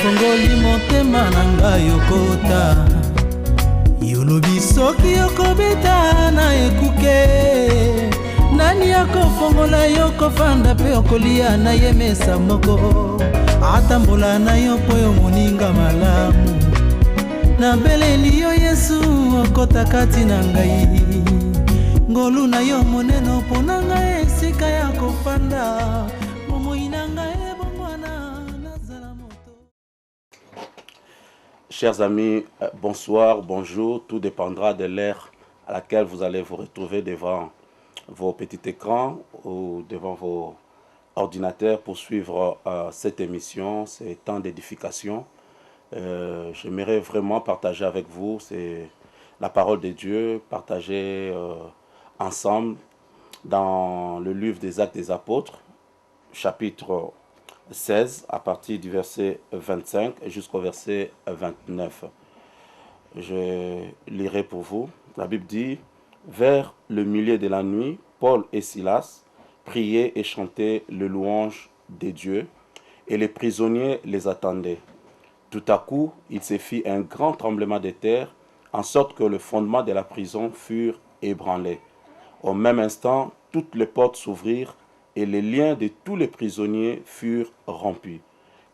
fongoli motema na ngai okota yolobi soki okobeta na ekuke nani akofongola yo kofanda pe okolia na yemesa moko atambola na yo po yo moninga malamu na beleli yo Yesu okota kati na ngai ngolu na yo moneno pona ngai esika ya kofanda momoi na ngai bongwana nazala moto. Chers amis, bonsoir, bonjour, tout dépendra de l'ère à laquelle vous allez vous retrouver devant vos petits écrans ou devant vos ordinateurs pour suivre cette émission, ces temps d'édification. J'aimerais vraiment partager avec vous, c'est la parole de Dieu, partager ensemble dans le livre des Actes des Apôtres, chapitre 16, à partir du verset 25 jusqu'au verset 29. Je lirai pour vous. La Bible dit: vers le milieu de la nuit, Paul et Silas priaient et chantaient le louange de Dieu, et les prisonniers les attendaient. Tout à coup, il se fit un grand tremblement de terre, en sorte que le fondement de la prison furent ébranlés. Au même instant, toutes les portes s'ouvrirent, et les liens de tous les prisonniers furent rompus.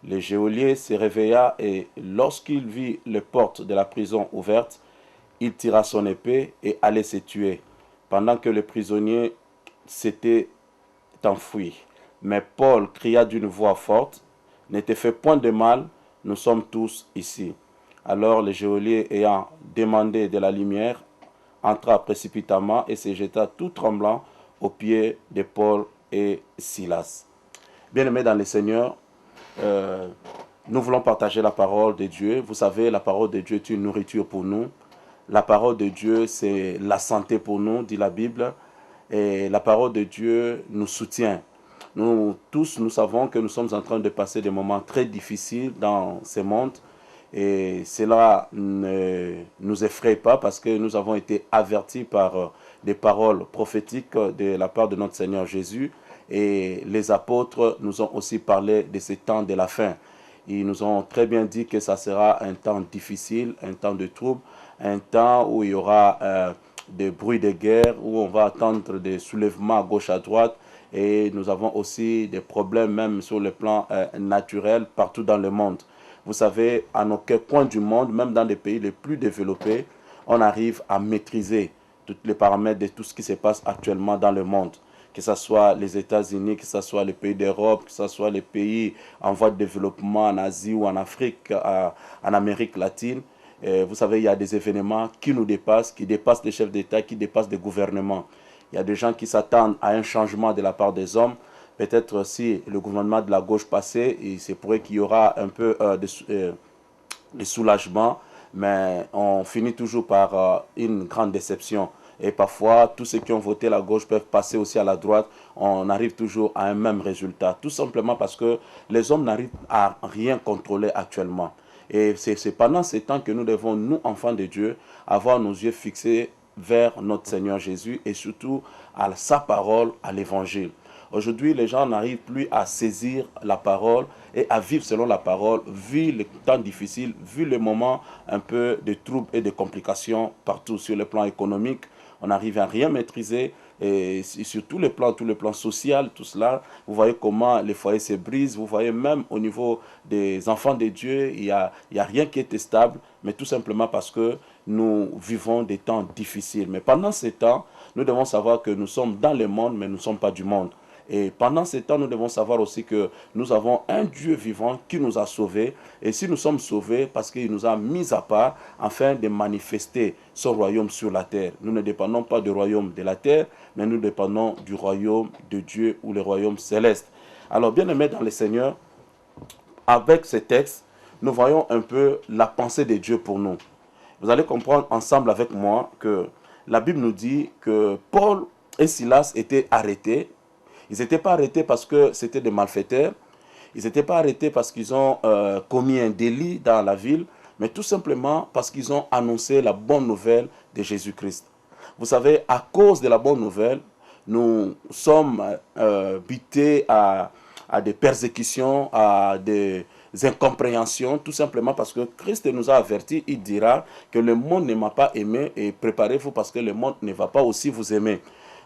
Le geôlier se réveilla, et lorsqu'il vit les portes de la prison ouvertes, il tira son épée et allait se tuer, pendant que les prisonniers s'étaient enfuis. Mais Paul cria d'une voix forte: ne te fais point de mal, nous sommes tous ici. Alors le geôlier, ayant demandé de la lumière, entra précipitamment et se jeta tout tremblant aux pieds de Paul et Silas. Bien-aimés dans le Seigneur, nous voulons partager la parole de Dieu. Vous savez, la parole de Dieu est une nourriture pour nous. La parole de Dieu, c'est la santé pour nous, dit la Bible. Et la parole de Dieu nous soutient. Nous tous, nous savons que nous sommes en train de passer des moments très difficiles dans ce monde. Et cela ne nous effraie pas parce que nous avons été avertis par des paroles prophétiques de la part de notre Seigneur Jésus. Et les apôtres nous ont aussi parlé de ce temps de la fin. Ils nous ont très bien dit que ça sera un temps difficile, un temps de trouble, un temps où il y aura des bruits de guerre, où on va attendre des soulèvements à gauche à droite. Et nous avons aussi des problèmes même sur le plan naturel partout dans le monde. Vous savez, à aucun point du monde, même dans les pays les plus développés, on arrive à maîtriser tous les paramètres de tout ce qui se passe actuellement dans le monde. Que ce soit les États-Unis, que ce soit les pays d'Europe, que ce soit les pays en voie de développement en Asie ou en Afrique, en Amérique latine. Vous savez, il y a des événements qui nous dépassent, qui dépassent les chefs d'État, qui dépassent les gouvernements. Il y a des gens qui s'attendent à un changement de la part des hommes. Peut-être si le gouvernement de la gauche passait, c'est pourrait qu'il y aura un peu de soulagement, mais on finit toujours par une grande déception. Et parfois, tous ceux qui ont voté la gauche peuvent passer aussi à la droite. On arrive toujours à un même résultat. Tout simplement parce que les hommes n'arrivent à rien contrôler actuellement. Et c'est pendant ces temps que nous devons, nous, enfants de Dieu, avoir nos yeux fixés vers notre Seigneur Jésus et surtout à sa parole, à l'évangile. Aujourd'hui, les gens n'arrivent plus à saisir la parole et à vivre selon la parole, vu les temps difficiles, vu les moments un peu de troubles et de complications partout sur le plan économique. On n'arrive à rien maîtriser et sur tous les plans social, tout cela. Vous voyez comment les foyers se brisent. Vous voyez même au niveau des enfants de Dieu, il y a rien qui est stable, mais tout simplement parce que nous vivons des temps difficiles. Mais pendant ces temps, nous devons savoir que nous sommes dans le monde, mais nous ne sommes pas du monde. Et pendant ces temps, nous devons savoir aussi que nous avons un Dieu vivant qui nous a sauvés. Et si nous sommes sauvés, parce qu'il nous a mis à part afin de manifester son royaume sur la terre. Nous ne dépendons pas du royaume de la terre, mais nous dépendons du royaume de Dieu ou le royaume céleste. Alors, bien aimés dans le Seigneur, avec ce texte, nous voyons un peu la pensée de Dieu pour nous. Vous allez comprendre ensemble avec moi que la Bible nous dit que Paul et Silas étaient arrêtés. Ils n'étaient pas arrêtés parce que c'était des malfaiteurs. Ils n'étaient pas arrêtés parce qu'ils ont commis un délit dans la ville, mais tout simplement parce qu'ils ont annoncé la bonne nouvelle de Jésus-Christ. Vous savez, à cause de la bonne nouvelle, nous sommes butés à des persécutions, à des incompréhensions, tout simplement parce que Christ nous a avertis, il dira que le monde ne m'a pas aimé et préparez-vous parce que le monde ne va pas aussi vous aimer.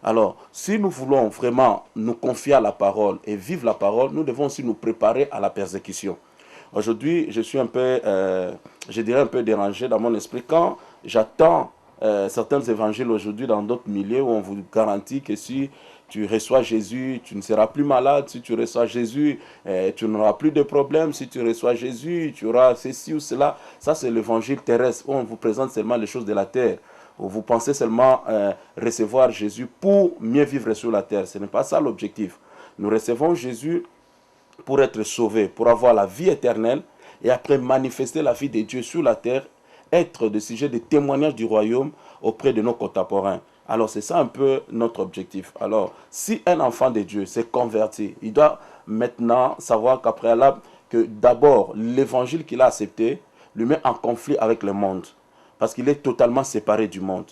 Alors, si nous voulons vraiment nous confier à la parole et vivre la parole, nous devons aussi nous préparer à la persécution. Aujourd'hui, je suis un peu, je dirais un peu dérangé dans mon esprit quand j'attends certains évangiles aujourd'hui dans d'autres milieux où on vous garantit que si tu reçois Jésus, tu ne seras plus malade. Si tu reçois Jésus, tu n'auras plus de problèmes. Si tu reçois Jésus, tu auras ceci ou cela. Ça, c'est l'évangile terrestre où on vous présente seulement les choses de la terre. Où vous pensez seulement recevoir Jésus pour mieux vivre sur la terre. Ce n'est pas ça l'objectif. Nous recevons Jésus pour être sauvés, pour avoir la vie éternelle et après manifester la vie de Dieu sur la terre, être de sujet de témoignage du royaume auprès de nos contemporains. Alors c'est ça un peu notre objectif. Alors si un enfant de Dieu s'est converti, il doit maintenant savoir qu'après là, que d'abord l'évangile qu'il a accepté lui met en conflit avec le monde parce qu'il est totalement séparé du monde.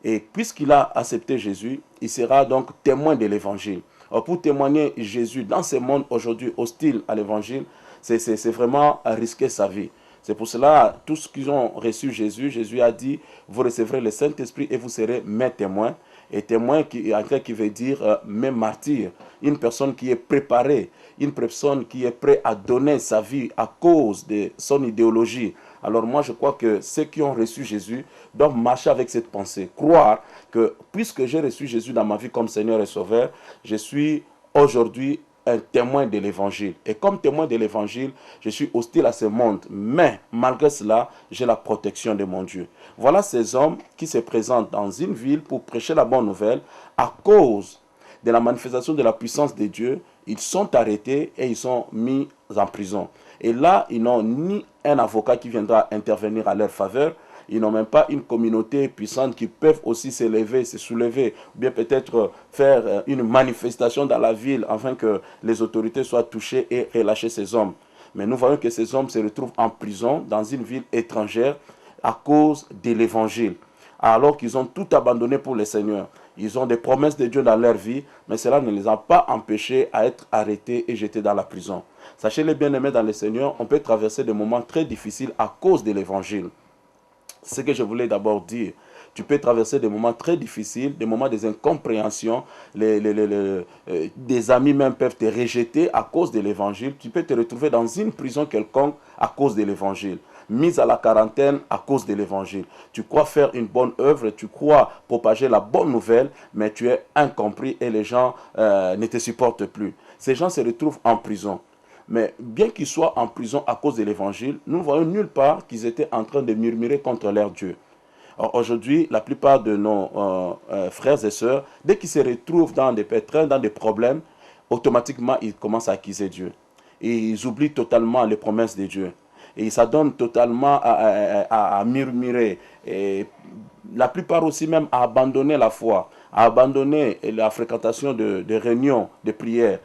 Et puisqu'il a accepté Jésus, il sera donc témoin de l'évangile. Alors pour témoigner Jésus dans ce monde aujourd'hui hostile à l'évangile, c'est vraiment risquer sa vie. C'est pour cela, tous ceux qui ont reçu Jésus, Jésus a dit, vous recevrez le Saint-Esprit et vous serez mes témoins. Et témoin, qui veut dire mes martyrs. Une personne qui est préparée, une personne qui est prête à donner sa vie à cause de son idéologie. Alors moi, je crois que ceux qui ont reçu Jésus doivent marcher avec cette pensée. Croire que puisque j'ai reçu Jésus dans ma vie comme Seigneur et Sauveur, je suis aujourd'hui un témoin de l'évangile. Et comme témoin de l'évangile, je suis hostile à ce monde. Mais malgré cela, j'ai la protection de mon Dieu. Voilà ces hommes qui se présentent dans une ville pour prêcher la bonne nouvelle. À cause de la manifestation de la puissance de Dieu, ils sont arrêtés et ils sont mis en prison. Et là, ils n'ont ni un avocat qui viendra intervenir à leur faveur, ils n'ont même pas une communauté puissante qui peuvent aussi s'élever, se soulever, ou bien peut-être faire une manifestation dans la ville afin que les autorités soient touchées et relâcher ces hommes. Mais nous voyons que ces hommes se retrouvent en prison dans une ville étrangère à cause de l'évangile, alors qu'ils ont tout abandonné pour le Seigneur. Ils ont des promesses de Dieu dans leur vie, mais cela ne les a pas empêchés à être arrêtés et jetés dans la prison. Sachez les bien-aimés dans le Seigneur, on peut traverser des moments très difficiles à cause de l'évangile. C'est ce que je voulais d'abord dire. Tu peux traverser des moments très difficiles, des moments des incompréhensions. Des amis même peuvent te rejeter à cause de l'évangile. Tu peux te retrouver dans une prison quelconque à cause de l'évangile. Mise à la quarantaine à cause de l'évangile. Tu crois faire une bonne œuvre, tu crois propager la bonne nouvelle, mais tu es incompris et les gens ne te supportent plus. Ces gens se retrouvent en prison. Mais bien qu'ils soient en prison à cause de l'évangile, nous ne voyons nulle part qu'ils étaient en train de murmurer contre leur Dieu. Aujourd'hui, la plupart de nos frères et sœurs, dès qu'ils se retrouvent dans des pétrins, dans des problèmes, automatiquement, ils commencent à accuser Dieu. Et ils oublient totalement les promesses de Dieu. Et ils s'adonnent totalement à murmurer. Et la plupart aussi même à abandonner la foi, à abandonner la fréquentation de réunions, de prières.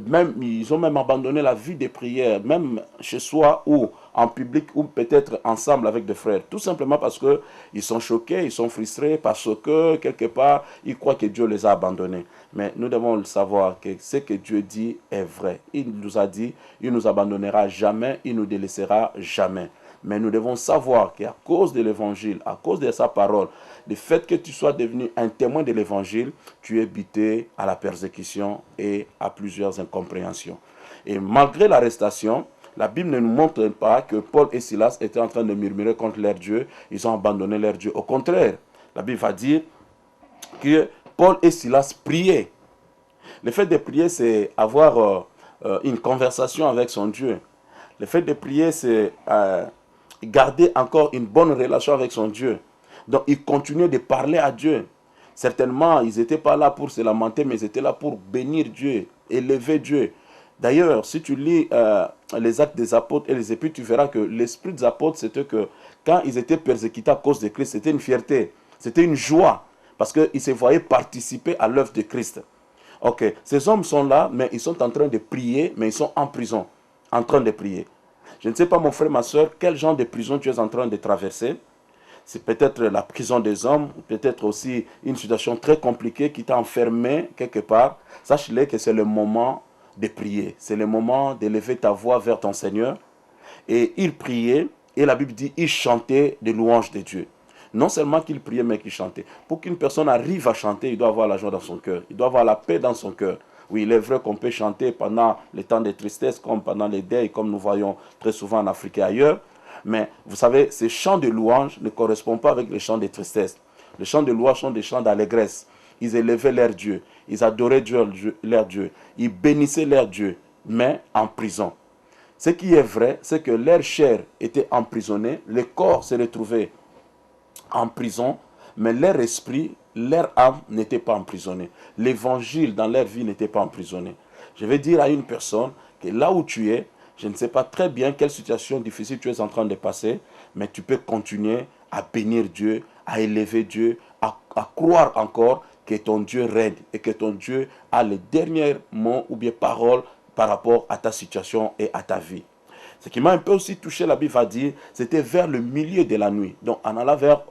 Même, ils ont même abandonné la vie de prière, même chez soi ou en public ou peut-être ensemble avec des frères. Tout simplement parce qu'ils sont choqués, ils sont frustrés, parce que quelque part, ils croient que Dieu les a abandonnés. Mais nous devons le savoir que ce que Dieu dit est vrai. Il nous a dit, il ne nous abandonnera jamais, il ne nous délaissera jamais. Mais nous devons savoir qu'à cause de l'évangile, à cause de sa parole, le fait que tu sois devenu un témoin de l'évangile, tu es buté à la persécution et à plusieurs incompréhensions. Et malgré l'arrestation, la Bible ne nous montre pas que Paul et Silas étaient en train de murmurer contre leur Dieu. Ils ont abandonné leur Dieu. Au contraire, la Bible va dire que Paul et Silas priaient. Le fait de prier, c'est avoir une conversation avec son Dieu. Le fait de prier, c'est garder encore une bonne relation avec son Dieu. Donc, ils continuaient de parler à Dieu. Certainement, ils n'étaient pas là pour se lamenter, mais ils étaient là pour bénir Dieu, élever Dieu. D'ailleurs, si tu lis les actes des apôtres et les épîtres, tu verras que l'esprit des apôtres, c'était que quand ils étaient persécutés à cause de Christ, c'était une fierté, c'était une joie, parce qu'ils se voyaient participer à l'œuvre de Christ. Ok, ces hommes sont là, mais ils sont en train de prier, mais ils sont en prison, en train de prier. Je ne sais pas, mon frère, ma soeur, quel genre de prison tu es en train de traverser. C'est peut-être la prison des hommes, peut-être aussi une situation très compliquée qui t'a enfermé quelque part. Sache-le que c'est le moment de prier. C'est le moment d'élever ta voix vers ton Seigneur. Et il priait, et la Bible dit, il chantait des louanges de Dieu. Non seulement qu'il priait, mais qu'il chantait. Pour qu'une personne arrive à chanter, il doit avoir la joie dans son cœur. Il doit avoir la paix dans son cœur. Oui, il est vrai qu'on peut chanter pendant les temps de tristesse, comme pendant les deuils, comme nous voyons très souvent en Afrique et ailleurs. Mais vous savez, ces chants de louange ne correspondent pas avec les chants de tristesse. Les chants de louange sont des chants d'allégresse. Ils élevaient leur Dieu. Ils adoraient leur Dieu. Ils bénissaient leur Dieu, mais en prison. Ce qui est vrai, c'est que leur chair était emprisonnée, le corps se retrouvait en prison, mais leur esprit, leur âme n'était pas emprisonnée. L'évangile dans leur vie n'était pas emprisonné. Je vais dire à une personne que là où tu es, je ne sais pas très bien quelle situation difficile tu es en train de passer, mais tu peux continuer à bénir Dieu, à élever Dieu, à croire encore que ton Dieu règne et que ton Dieu a les derniers mots ou bien paroles par rapport à ta situation et à ta vie. Ce qui m'a un peu aussi touché, la Bible va dire, c'était vers le milieu de la nuit. Donc on alla vers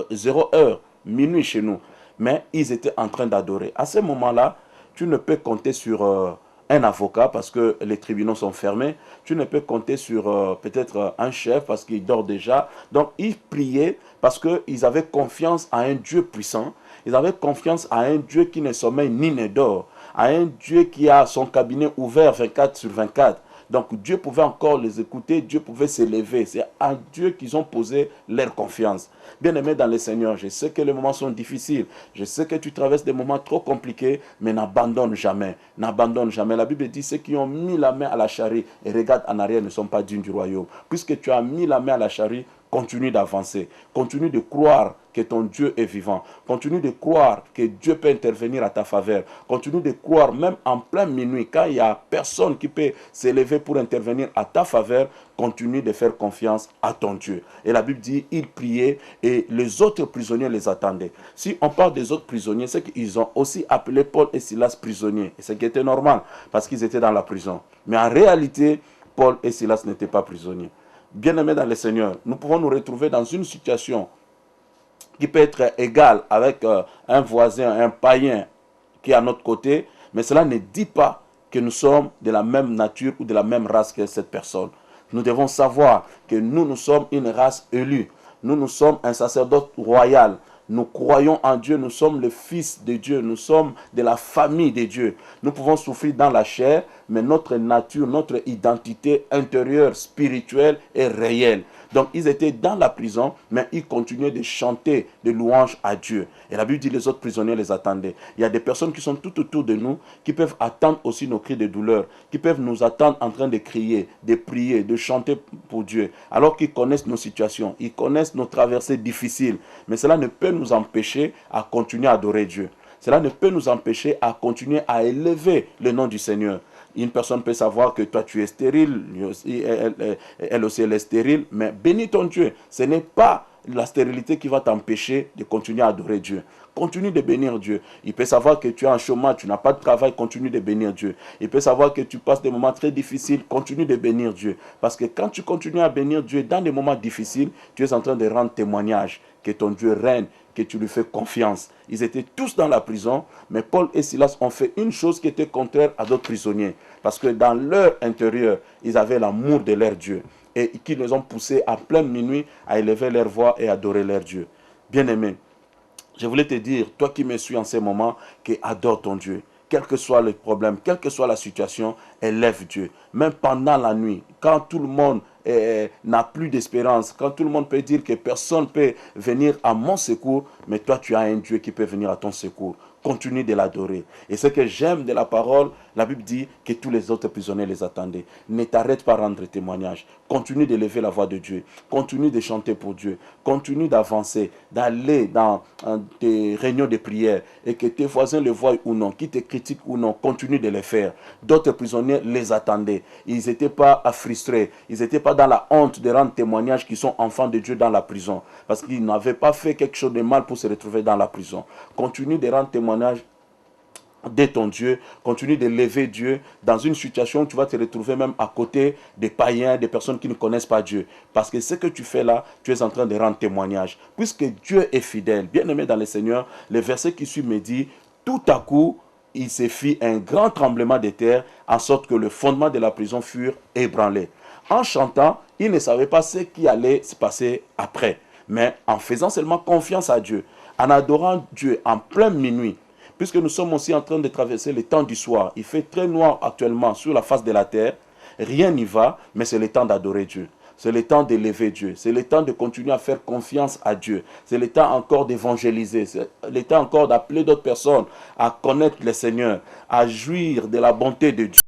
0 heure, minuit chez nous. Mais ils étaient en train d'adorer. À ce moment-là, tu ne peux compter sur un avocat parce que les tribunaux sont fermés. Tu ne peux compter sur peut-être un chef parce qu'il dort déjà. Donc ils priaient parce qu'ils avaient confiance à un Dieu puissant. Ils avaient confiance à un Dieu qui ne sommeille ni ne dort. À un Dieu qui a son cabinet ouvert 24 sur 24. Donc Dieu pouvait encore les écouter, Dieu pouvait s'élever. C'est à Dieu qu'ils ont posé leur confiance. Bien-aimé dans le Seigneur, je sais que les moments sont difficiles. Je sais que tu traverses des moments trop compliqués, mais n'abandonne jamais. N'abandonne jamais. La Bible dit, ceux qui ont mis la main à la charrie et regardent en arrière ne sont pas dignes du royaume. Puisque tu as mis la main à la charrie, continue d'avancer. Continue de croire que ton Dieu est vivant. Continue de croire que Dieu peut intervenir à ta faveur. Continue de croire même en plein minuit, quand il n'y a personne qui peut s'élever pour intervenir à ta faveur, continue de faire confiance à ton Dieu. Et la Bible dit, ils priaient et les autres prisonniers les attendaient. Si on parle des autres prisonniers, c'est qu'ils ont aussi appelé Paul et Silas prisonniers. Et ce qui était normal, parce qu'ils étaient dans la prison. Mais en réalité, Paul et Silas n'étaient pas prisonniers. Bien-aimés dans le Seigneur, nous pouvons nous retrouver dans une situation qui peut être égale avec un voisin, un païen qui est à notre côté, mais cela ne dit pas que nous sommes de la même nature ou de la même race que cette personne. Nous devons savoir que nous sommes une race élue. Nous sommes un sacerdoce royal. Nous croyons en Dieu, nous sommes le Fils de Dieu, nous sommes de la famille de Dieu. Nous pouvons souffrir dans la chair, mais notre nature, notre identité intérieure, spirituelle est réelle. Donc ils étaient dans la prison, mais ils continuaient de chanter des louanges à Dieu. Et la Bible dit les autres prisonniers les attendaient. Il y a des personnes qui sont tout autour de nous, qui peuvent attendre aussi nos cris de douleur, qui peuvent nous attendre en train de crier, de prier, de chanter pour Dieu, alors qu'ils connaissent nos situations, ils connaissent nos traversées difficiles. Mais cela ne peut nous empêcher à continuer à adorer Dieu. Cela ne peut nous empêcher à continuer à élever le nom du Seigneur. Une personne peut savoir que toi tu es stérile, elle aussi elle est stérile, mais bénis ton Dieu. Ce n'est pas la stérilité qui va t'empêcher de continuer à adorer Dieu. Continue de bénir Dieu. Il peut savoir que tu es en chômage, tu n'as pas de travail, continue de bénir Dieu. Il peut savoir que tu passes des moments très difficiles, continue de bénir Dieu. Parce que quand tu continues à bénir Dieu dans des moments difficiles, tu es en train de rendre témoignage que ton Dieu règne, que tu lui fais confiance. Ils étaient tous dans la prison, mais Paul et Silas ont fait une chose qui était contraire à d'autres prisonniers. Parce que dans leur intérieur, ils avaient l'amour de leur Dieu. Et qui les ont poussés à pleine minuit à élever leur voix et adorer leur Dieu. Bien-aimé, je voulais te dire, toi qui me suis en ces moments, que adore ton Dieu. Quel que soit le problème, quelle que soit la situation, élève Dieu. Même pendant la nuit, quand tout le monde n'a plus d'espérance, quand tout le monde peut dire que personne ne peut venir à mon secours, mais toi tu as un Dieu qui peut venir à ton secours. Continue de l'adorer. Et ce que j'aime de la parole, la Bible dit que tous les autres prisonniers les attendaient. Ne t'arrête pas à rendre témoignage. Continue d'élever la voix de Dieu. Continue de chanter pour Dieu. Continue d'avancer, d'aller dans des réunions de prière. Et que tes voisins le voient ou non, qui te critiquent ou non, continue de le faire. D'autres prisonniers les attendaient. Ils n'étaient pas frustrés. Ils n'étaient pas dans la honte de rendre témoignage qu'ils sont enfants de Dieu dans la prison. Parce qu'ils n'avaient pas fait quelque chose de mal pour se retrouver dans la prison. Continue de rendre témoignage de ton Dieu, continue de lever Dieu dans une situation où tu vas te retrouver même à côté des païens, des personnes qui ne connaissent pas Dieu. Parce que ce que tu fais là, tu es en train de rendre témoignage. Puisque Dieu est fidèle, bien aimé dans le Seigneur, le verset qui suit me dit, tout à coup, il se fit un grand tremblement de terre, en sorte que le fondement de la prison furent ébranlés. En chantant, ils ne savaient pas ce qui allait se passer après. Mais en faisant seulement confiance à Dieu, en adorant Dieu en plein minuit, puisque nous sommes aussi en train de traverser le temps du soir, il fait très noir actuellement sur la face de la terre, rien n'y va, mais c'est le temps d'adorer Dieu. C'est le temps d'élever Dieu. C'est le temps de continuer à faire confiance à Dieu. C'est le temps encore d'évangéliser. C'est le temps encore d'appeler d'autres personnes à connaître le Seigneur, à jouir de la bonté de Dieu.